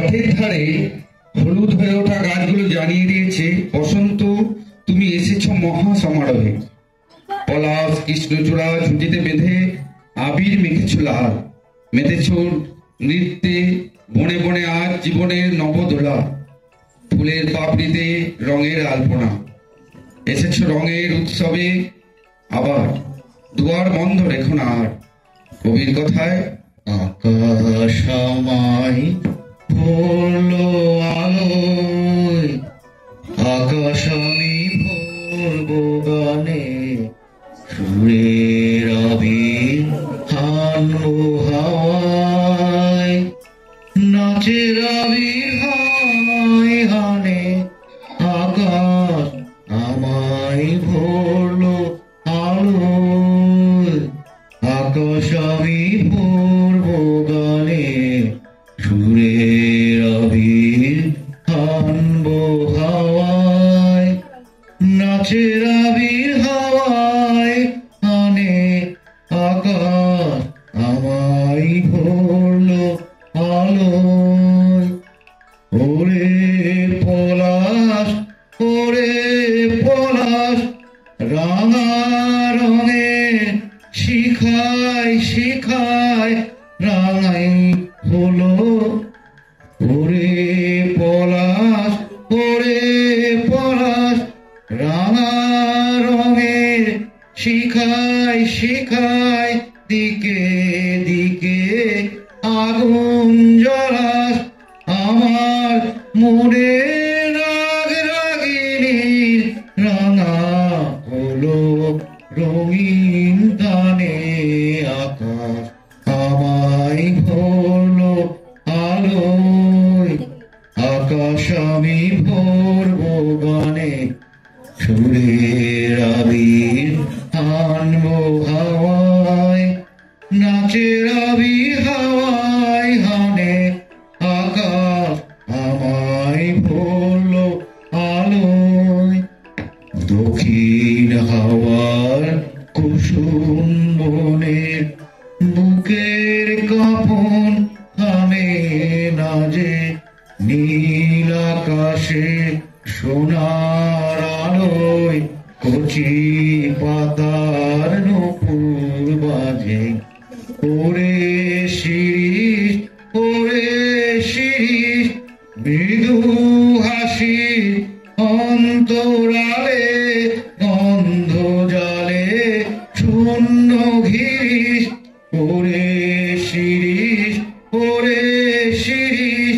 পথের ধারে হলুদ হয়ে ওঠা গাছগুলো জানিয়ে দিয়েছে বসন্ত তুমি এসেছ মহা সমারোহে। পলাশ কৃষ্ণচূড়া ঝুঁটিতে বেঁধে আবির মেখেছ লাল, মেতেছ নৃত্যে বনে বনে আজ জীবনের নবদোলা। ফুলের পাপড়িতে রঙের আলপনা, এসেছ রঙের উৎসবে আবার, দুয়ার বন্ধ রেখো না আর। কবির কথায় আকাশ আমায় ভরলো আলোয়, আকাশ আমি ভরবো গানে, সুরের আবির হানবো হাওয়ায়, নাচের আবির হায় হানে, আকাশ আমায় ভরলো আলোয়, আকাশ আমি ভরবো গানে, সুরের আবির হানবো হাওয়ায়, নাচের আবির হাওয়ায় হানে, আকাশ আমায় ভরলো আলোয়। ওরে পলাশ, ওরে পলাশ, রাঙা রঙের শিখায় শিখায় রাঙাই হলো। ওরে পলাশ, ওরে পলাশ, রাঙা রঙের শিখায় শিখায় দিকে দিকে আগুন জ্বলাস, আমার মনে রাগ রাগিনীর রাঙা হলো রঙিন গানে, আকাশ আমায় ভরলো আলোয়, আকাশ আমি ভরবো গানে, সুরের আবির হানবো হাওয়ায়, নাচের আবির হাওয়ায় হানে, আকাশ আমায় ভরলো আলোয়। দক্ষিণ হাওয়ার কুসুম বনের বুকের কাঁপন থামে না যে, নীল আকাশে সোনার আলোয় কচি পাতার নূপুর বাজে। ওরে শিরিষ, ওরে শিরিষ, মৃদু হাসি অন্তরালে, গন্ধ জালে শূন্য ঘিরিস। ওরে শিরিষ, ওরে শিরিষ,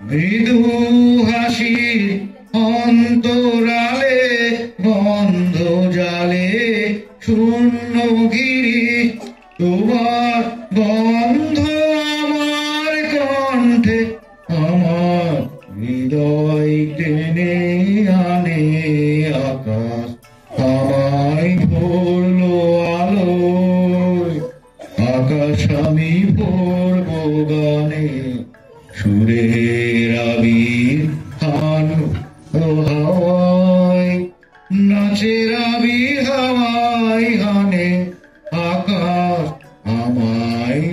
মৃদু হাসি অন্তরালে, গন্ধ জালে শূন্য ঘিরিস। তোমার গন্ধ আমার কণ্ঠে, আমার হৃদয় টেনে আনে, আকাশ আমায় ভরলো আলোয়, আকাশ আমি ভরবো গানে, সুরের আবির হানবো হাওয়ায়, নাচের আবির হাওয়ায় হানে, আকাশ আমায়